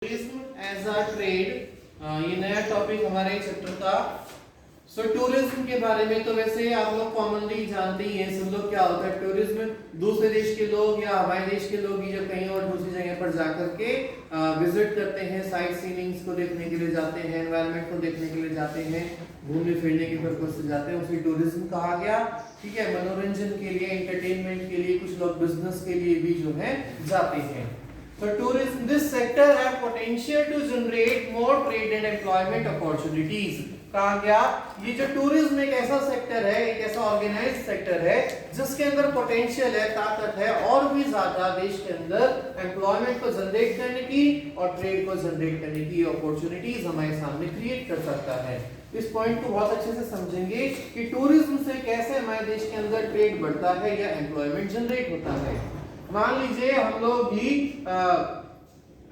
Tourism as a trade, ये नया topic हमारे चैप्टर का। टूरिज्म के बारे में तो वैसे आप लोग कॉमनली जानते ही हैं सब लोग क्या होता है। टूरिज्म दूसरे देश के लोग या हमारे देश के लोग ही जब कहीं और दूसरी जगह पर जाकर के विजिट करते हैं, साइट सीइंग्स को देखने के लिए जाते हैं, एनवायरनमेंट को देखने के लिए जाते हैं, घूमने फिरने के पर्पज से जाते हैं, उसे टूरिज्म कहा गया। ठीक है, मनोरंजन के लिए, एंटरटेनमेंट के लिए, कुछ लोग बिजनेस के लिए भी जो है जाते हैं। So tourism, this sector have potential to generate more trade and employment opportunities. कहा गया ये जो टूरिज्म एक ऐसा सेक्टर है, एक ऐसा ऑर्गेनाइज्ड सेक्टर है जिसके अंदर पोटेंशियल है, ताकत है और भी ज्यादा देश के अंदर एम्प्लॉयमेंट को जनरेट करने की और ट्रेड को जनरेट करने की अपॉर्चुनिटीज हमारे सामने क्रिएट कर सकता है। इस पॉइंट को बहुत अच्छे से समझेंगे कि टूरिज्म से कैसे हमारे देश के अंदर ट्रेड बढ़ता है या एम्प्लॉयमेंट जनरेट होता है। मान लीजिए हम लोग भी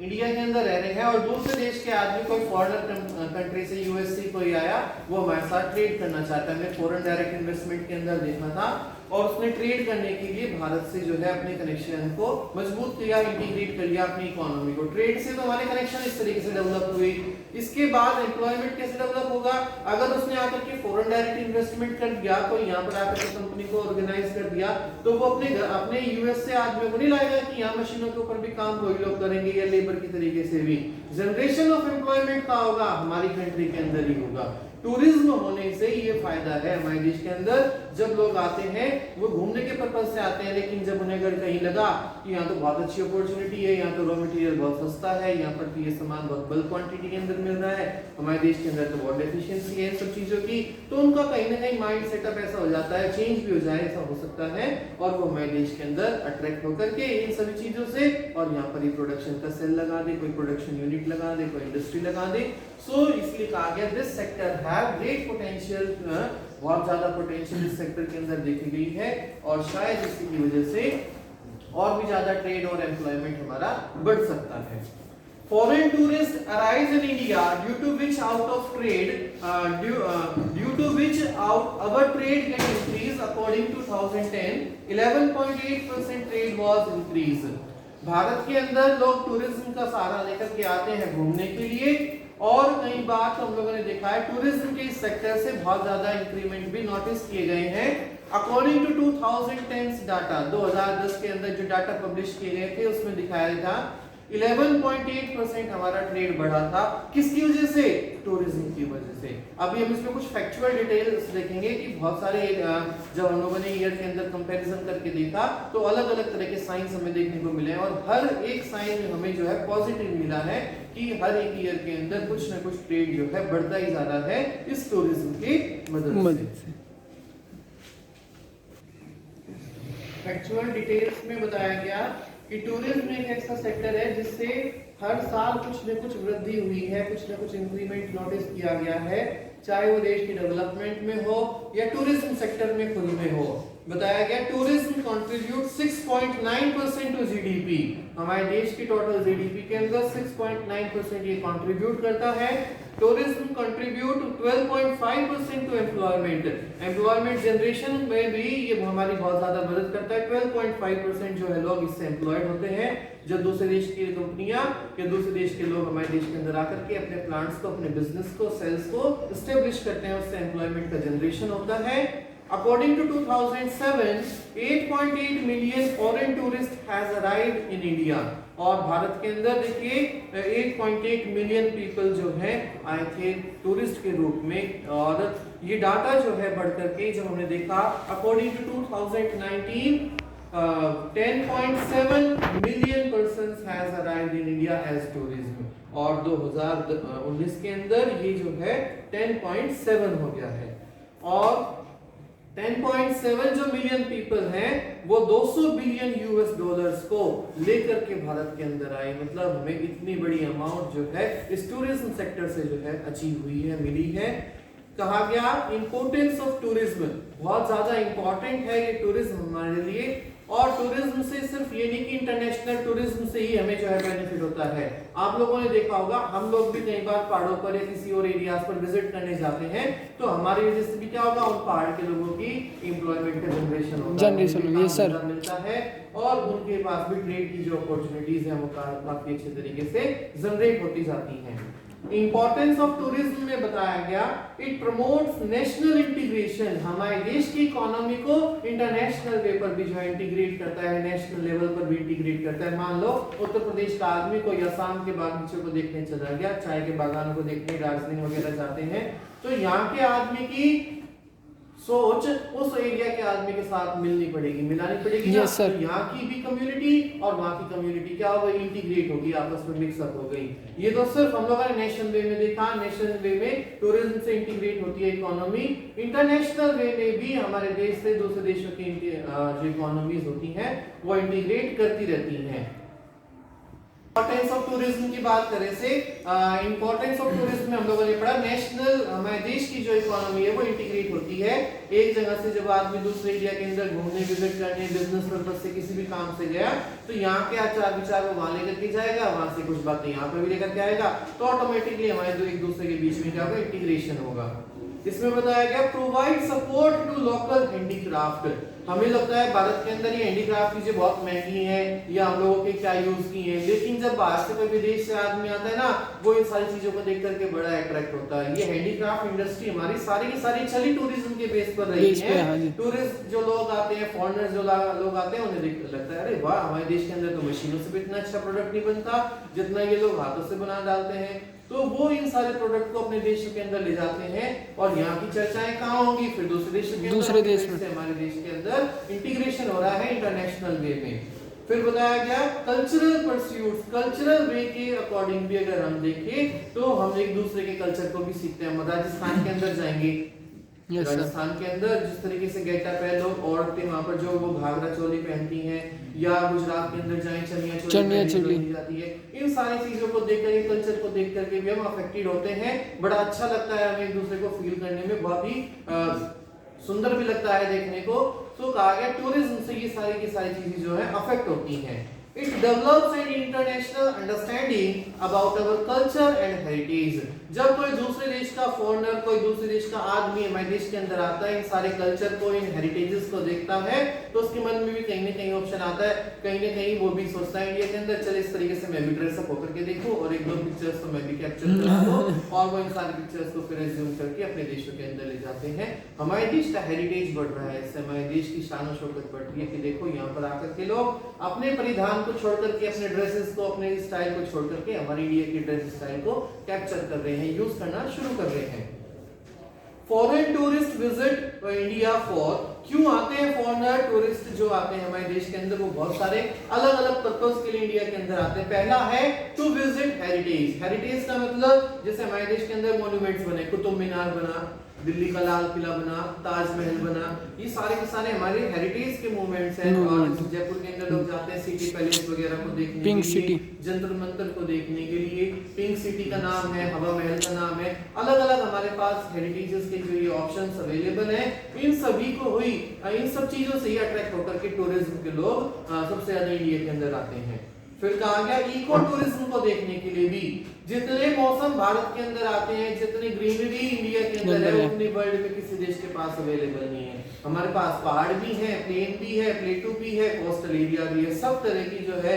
इंडिया के अंदर रह रहे हैं और दूसरे देश के आदमी कोई फॉरेनर कंट्री से यूएसए कोई आया, वो हमारे साथ ट्रेड करना चाहता है। हमने फॉरेन डायरेक्ट इन्वेस्टमेंट के अंदर देखा था और उसने ट्रेड करने के लिए भारत से जो है अपने कनेक्शन को मजबूत किया, इंटीग्रेट कर लिया अपनी इकोनॉमी को। ट्रेड से तो हमारे कनेक्शन इस तरीके से डेवलप हुए। इसके बाद एम्प्लॉयमेंट कैसे डेवलप होगा? अगर उसने आकर के फॉरेन डायरेक्ट इन्वेस्टमेंट कर दिया, कोई यहाँ पर आकर के कंपनी को ऑर्गेनाइज कर दिया, तो वो अपने यूएस से आदमियों को नहीं लाएगा कि यहाँ मशीनों के ऊपर भी काम वही लोग करेंगे या लेबर की तरीके से भी। जनरेशन ऑफ एम्प्लॉयमेंट का होगा हमारी कंट्री के अंदर ही होगा। टूरिज्म होने से ये फायदा है हमारे देश के अंदर। जब लोग आते हैं वो घूमने के पर्पज से आते हैं, लेकिन जब उन्हें अगर कहीं लगा कि यहाँ तो बहुत अच्छी अपॉर्चुनिटी है, यहाँ तो रॉ मटेरियल बहुत सस्ता है, यहाँ पर तो ये सामान बहुत बल्क क्वांटिटी के अंदर मिल रहा है, हमारे देश के अंदर तो बहुत डेफिशिएंसी है इन सब चीजों की, तो उनका कहीं ना कहीं माइंड सेटअप ऐसा हो जाता है, चेंज भी हो जाए, ऐसा हो सकता है, और वो हमारे देश के अंदर अट्रैक्ट होकर के इन सभी चीजों से और यहाँ पर ही प्रोडक्शन का सेल लगा दे, कोई प्रोडक्शन यूनिट लगा दे, कोई इंडस्ट्री लगा दे। इसलिए कहा गया this sector have great potential, बहुत ज्यादा पोटेंशियल इस सेक्टर के अंदर देखी गई है और शायद इसी की वजह से और भी ज्यादा ट्रेड और एम्प्लॉयमेंट हमारा बढ़ सकता है। Foreign tourists arise in India due to which our trade get increased. According to 2010, 11.8% trade was increased. Bharat के अंदर लोग टूरिज्म का सहारा लेकर के आते हैं घूमने के लिए, और कई बार तो हम लोगों ने देखा है टूरिज्म के इस सेक्टर से बहुत ज्यादा इंक्रीमेंट भी नोटिस किए गए हैं। अकॉर्डिंग टू 2010 डाटा, 2010 के अंदर जो डाटा पब्लिश किए गए थे उसमें दिखाया था 11.8% हमारा ट्रेड बढ़ा था। किसकी वजह से? टूरिज्म की वजह से। अभी हम इसमें कुछ फैक्चुअल डिटेल्स देखेंगे कि बहुत सारे जब हम लोगों ने ईयर के अंदर कंपैरिजन करके देखा तो अलग अलग तरह के साइंस हमें देखने को मिले और हर एक साइन में हमें जो है पॉजिटिव मिला है कि हर एक ईयर के अंदर कुछ ना कुछ ट्रेड जो है बढ़ता ही जा रहा है इस टूरिज्म की मदद से। फैक्चुअल डिटेल्स में बताया गया कि टूरिज्म एक ऐसा सेक्टर है जिससे हर साल कुछ न कुछ वृद्धि हुई है, कुछ न कुछ इंक्रीमेंट नोटिस किया गया है, चाहे वो देश की डेवलपमेंट में हो या टूरिज्म सेक्टर में खुद में हो। बताया गया टूरिज्म कंट्रीब्यूट 6.9% टू जीडीपी, हमारे देश की टोटल जीडीपी के अंदर 6.9% ये कंट्रीब्यूट करता है। Tourism contribute 12.5% to employment, employment generation में भी ये हमारी बहुत ज्यादा मदद करता है। 12.5% जो है लोग इससे एम्प्लॉयड होते हैं, जब दूसरे देश की कंपनियां या दूसरे देश के लोग हमारे देश के अंदर आकर के अपने प्लांट्स को, अपने बिजनेस को, सेल्स को एस्टेब्लिश करते हैं, उससे एम्प्लॉयमेंट का जनरेशन होता है। According to 2007, 8.8 million foreign tourists has arrived in India. और भारत के अंदर देखिए 8.8 मिलियन पीपल जो है आए थे टूरिस्ट के रूप में, और ये डाटा जो है बढ़कर के जब हमने देखा according to 2019 10.7 million persons has arrived in India as tourism, और 2019 के अंदर ये जो है 10.7 हो गया है। और 10.7 जो मिलियन पीपल हैं वो 200 बिलियन यूएस डॉलर्स को लेकर के भारत के अंदर आए। मतलब हमें इतनी बड़ी अमाउंट जो है इस टूरिज्म सेक्टर से जो है अचीव हुई है, मिली है। कहा गया इंपोर्टेंस ऑफ टूरिज्म, बहुत ज्यादा इंपॉर्टेंट है ये टूरिज्म हमारे लिए। और टूरिज्म से सिर्फ ये नहीं कि इंटरनेशनल टूरिज्म से ही हमें जो है बेनिफिट होता है। आप लोगों ने देखा होगा हम लोग भी कई बार पहाड़ों पर या किसी और एरियाज पर विजिट करने जाते हैं तो हमारी वजह से भी क्या होगा, उन पहाड़ के लोगों की एम्प्लॉयमेंट का जनरेशन मिलता है और उनके पास भी ट्रेड की जो अपॉर्चुनिटीज है वो काफी अच्छे तरीके से जनरेट होती जाती हैं। इंपॉर्टेंस ऑफ टूरिज्म में बताया गया, इट प्रमोट्स नेशनल इंटीग्रेशन, हमारे देश की इकोनॉमी को इंटरनेशनल वे पर भी जो है इंटीग्रेट करता है, नेशनल लेवल पर भी इंटीग्रेट करता है। मान लो उत्तर प्रदेश का आदमी कोई असम के बागीचों को देखने चला गया, चाय के बागानों को देखने दार्जिलिंग वगैरह जाते हैं, तो यहाँ के आदमी की सोच उस एरिया के आदमी के साथ मिलानी पड़ेगी yes, तो यहाँ की भी कम्युनिटी और वहाँ की कम्युनिटी क्या हो गई, इंटीग्रेट होगी, आपस में मिक्सअप हो गई। ये तो सिर्फ हम लोगों ने नेशनल वे में देखा, नेशनल वे में टूरिज्म से इंटीग्रेट होती है इकोनॉमी, इंटरनेशनल वे में भी हमारे देश से दूसरे देशों की जो इकोनॉमीज होती हैं वो इंटीग्रेट करती रहती हैं। इंपॉर्टेंस ऑफ टूरिज्म की बात करें से इंपॉर्टेंस ऑफ टूरिज्म में हम लोगों ने पढ़ा नेशनल हमारे देश की जो इकोनॉमी है वो इंटीग्रेट होती है। एक जगह से जब आदमी दूसरे एरिया के अंदर घूमने विजिट करने बिजनेस पर्पस से किसी भी काम से गया तो यहाँ के आचार विचार वो वहां लेकर के जाएगा, वहां से कुछ बातें यहाँ पर भी लेकर के आएगा, तो ऑटोमेटिकली हमारे दो एक दूसरे के बीच में क्या होगा, इंटीग्रेशन होगा। इसमें बताया गया provide support to local handicraft, हमें लगता है भारत के अंदर ये हैंडीक्राफ्ट चीजें बहुत महंगी हैं या हम लोगों के क्या यूज की हैं, लेकिन जब बाहर से कोई विदेश से आदमी आता है ना वो इन सारी चीजों को देख करके बड़ा अट्रैक्ट होता है। ये हैंडीक्राफ्ट इंडस्ट्री हमारी सारी की सारी चली टूरिज्म के बेस पर रही है। टूरिस्ट जो लोग आते हैं, फॉरेनर्स जो लोग आते हैं, उन्हें देख लगता है अरे वाह हमारे देश के अंदर तो मशीनों से भी इतना अच्छा प्रोडक्ट नहीं बनता जितना ये लोग हाथों से बना डालते हैं, तो वो इन सारे प्रोडक्ट को अपने देश के अंदर ले जाते हैं और यहाँ की चर्चाएं कहाँ होंगी, फिर दूसरे देश के अंदर, हमारे देश के अंदर इंटीग्रेशन हो रहा है इंटरनेशनल वे में। फिर बताया गया कल्चरल परस्यूट्स, कल्चरल वे के अकॉर्डिंग भी अगर हम देखें तो हम एक दूसरे के कल्चर को भी सीखते हैं। राजस्थान के अंदर जाएंगे, राजस्थान के अंदर जिस तरीके से गेटअप है, लोग औरतें वहां पर जो वो घाघरा चोली पहनती हैं, या गुजरात के अंदर जाएं चनिया चोली जाती है, इन सारी चीजों को देख करके कल्चर को देख करके भी हम अफेक्टेड होते हैं। बड़ा अच्छा लगता है हमें एक दूसरे को फील करने में, बहुत ही सुंदर भी लगता है देखने को। तो कहा गया टूरिज्म से ये सारी की सारी चीजें जो है अफेक्ट होती हैं। It develops an international understanding about our culture and heritage. जब कोई दूसरे देश का फॉरेनर, कोई दूसरे देश का आदमी हमारे देश के अंदर आता है, इन सारे कल्चर को, इन हेरिटेजेस को देखता है, तो उसके मन में भी कहीं ना कहीं ऑप्शन आता है, कहीं ना कहीं वो भी सोचता है इंडिया के अंदर चले इस तरीके से मैं भी ड्रेसअप होकर के देखूं और एक दो पिक्चर्स तो मैं भी कैप्चर कर लूं, और वो इन सारे पिक्चर्स को फिर रिज्यूम करके अपने देशों के अंदर ले जाते हैं। हमारे देश का हेरिटेज बढ़ रहा है, इससे हमारे देश की शान और शौकत बढ़ रही है कि देखो यहाँ पर आकर के लोग अपने परिधान को छोड़ करके, अपने ड्रेसेस को, अपने स्टाइल को छोड़ करके हमारी इंडिया की ड्रेस स्टाइल को कैप्चर कर रहे हैं, यूज करना शुरू कर रहे हैं। Foreign tourist visit India for, क्यों आते हैं फॉरेनर टूरिस्ट जो आते हैं हमारे देश के अंदर, वो बहुत सारे अलग अलग पर्पस के लिए इंडिया के अंदर आते हैं। पहला है टू विजिट हेरिटेज। हेरिटेज का मतलब जैसे हमारे देश के अंदर मॉन्यूमेंट्स बने, कुतुब मीनार बना, दिल्ली का लाल किला बना, ताजमहल बना, ये सारे के सारे हमारे हेरिटेज के मूवमेंट्स हैं। और जयपुर के अंदर लोग जाते हैं सिटी पैलेस वगैरह को देखने पिंक के लिए, जंतर मंतर को देखने के लिए, पिंक सिटी का नाम है, हवा महल का नाम है, अलग अलग हमारे पास हेरिटेजेस के जो ये ऑप्शंस अवेलेबल हैं, इन सभी को हुई इन सब चीजों से ही अट्रैक्ट होकर के टूरिज्म के लोग सबसे ज्यादा इंडिया के अंदर आते हैं। फिर कहा गया इको टूरिज्म को देखने के लिए भी, जितने मौसम भारत के अंदर आते हैं, जितनी ग्रीनरी इंडिया के अंदर है, उतनी वर्ल्ड में किसी देश के पास अवेलेबल नहीं है। हमारे पास पहाड़ भी है, प्लेन भी है, प्लेटू भी है, कोस्टल एरिया भी है, सब तरह की जो है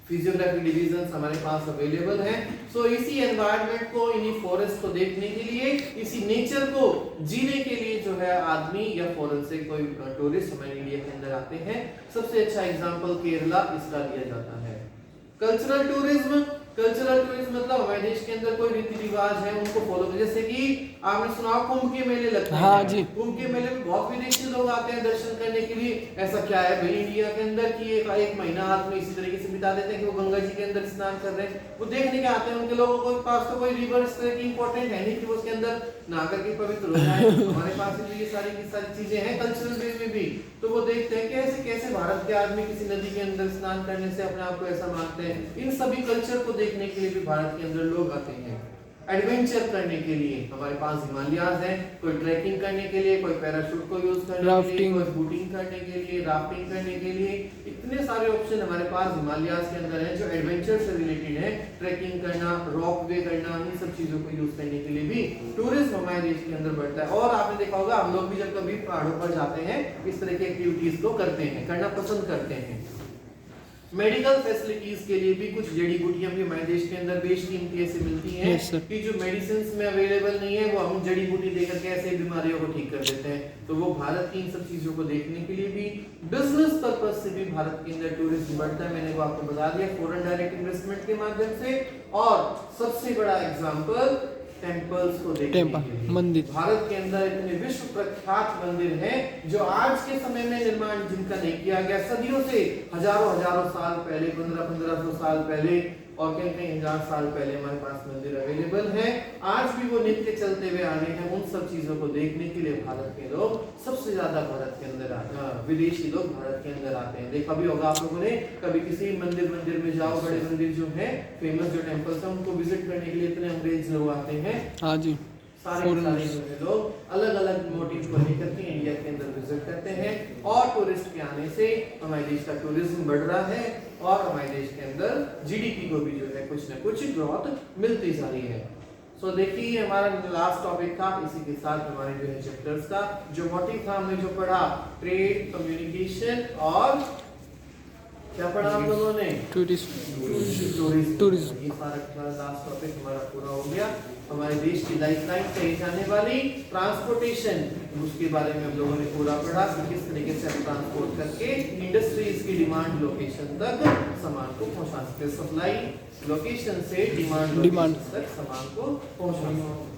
फिजियोग्राफी डिवीजन हमारे पास अवेलेबल हैं। सो इसी एनवायरनमेंट को, इन्हीं फॉरेस्ट को देखने के लिए, इसी नेचर को जीने के लिए जो है आदमी या फॉरेन से कोई टूरिस्ट हमारे इंडिया के अंदर आते हैं। सबसे अच्छा एग्जांपल केरला इसका लिया जाता है। कल्चरल टूरिज्म, कल्चरल टूरिज्म मतलब हमारे देश के अंदर कोई रीति रिवाज है उनको फॉलो कर, जैसे कि आपने सुना कुंभ के मेले लगते हैं। हाँ जी। कुंभ के मेले में बहुत विदेशी लोग आते हैं दर्शन करने के लिए। ऐसा क्या है भाई इंडिया के अंदर कि एक महीना आदमी इसी तरीके से बिता देते हैं कि वो गंगा जी के अंदर स्नान कर रहे हैं, वो देखने के आते हैं। उनके लोगों के पास तो कोई रिवर इस तरह की इंपॉर्टेंट है नहीं कि वो उसके अंदर नहाकर के पवित्र हो जाए। हमारे पास भी ये सारी की सारी चीजें हैं कल्चरल वे में भी, तो वो देखते हैं कैसे कैसे भारत के आदमी किसी नदी के अंदर स्नान करने से अपने आप को ऐसा मानते हैं। इन सभी कल्चर को देखने के लिए भी भारत के अंदर लोग आते हैं। एडवेंचर करने के लिए हमारे पास हिमालयाज हैं, कोई ट्रैकिंग करने के लिए, कोई पैराशूट को यूज करने के लिए, कोई बोटिंग करने के लिए, राफ्टिंग करने के लिए, इतने सारे ऑप्शन हमारे पास हिमालयाज के अंदर हैं जो एडवेंचर से रिलेटेड है। ट्रैकिंग करना, रॉक वे करना, इन सब चीजों को यूज करने के लिए भी टूरिज्म हमारे देश के अंदर बढ़ता है। और आपने देखा होगा हम लोग भी जब कभी पहाड़ों पर जाते हैं इस तरह की एक्टिविटीज को करते हैं, करना पसंद करते हैं। मेडिकल फैसिलिटीज के लिए भी कुछ जड़ी बूटियां भी हमारे देश के अंदर बेशकीमती ऐसे मिलती हैं कि जो मेडिसिन में अवेलेबल नहीं है वो हम जड़ी बूटी देकर के ऐसे बीमारियों को ठीक कर देते हैं। तो वो भारत की इन सब चीजों को देखने के लिए भी, बिजनेस पर्पस से भी भारत के अंदर टूरिज्म बढ़ता है। मैंने वो आपको बता दिया, फॉरेन डायरेक्ट इन्वेस्टमेंट के माध्यम से। और सबसे बड़ा एग्जांपल टेम्पल्स को देखने के लिए, मंदिर भारत के अंदर इतने विश्व प्रख्यात मंदिर हैं जो आज के समय में निर्माण जिनका नहीं किया गया, सदियों से हजारों साल पहले, 1500 साल पहले और कई हजार साल पहले हमारे पास मंदिर अवेलेबल है। आज भी वो नित्य चलते हुए आ रहे हैं। उन सब चीजों को देखने के लिए भारत के लोग सबसे ज्यादा भारत के अंदर विदेशी लोग भारत के अंदर आते हैं। देखा भी होगा आप लोगों ने, कभी किसी मंदिर में जाओ, बड़े मंदिर जो है फेमस जो टेम्पल्स हैं उनको विजिट करने के लिए इतने अंग्रेज लोग आते हैं। हाँ जी, सारे लोग अलग अलग मोटिव को लेकर के इंडिया के अंदर विजिट करते हैं। और टूरिस्ट के आने से हमारे देश का टूरिज्म बढ़ रहा है और हमारे देश के अंदर जीडीपी को भी जो है कुछ न कुछ ग्रोथ मिलती जा रही है। सो देखिए हमारा लास्ट टॉपिक था, इसी के साथ हमारे जो है चैप्टर्स का जो मोटिव था हमने जो पढ़ा, ट्रेड, कम्युनिकेशन और क्या पढ़ा आप लोगों ने, टूरिज्म। ये सारा लास्ट टॉपिक हमारा पूरा हो गया। हमारे देश की लाइफलाइन कही जाने वाली ट्रांसपोर्टेशन, उसके बारे में हम लोगों ने पूरा पढ़ा कि किस तरीके से हम ट्रांसपोर्ट करके इंडस्ट्रीज की डिमांड लोकेशन तक सामान को पहुंचा सकते, सप्लाई लोकेशन से डिमांड तक सामान को पहुंचा सकते।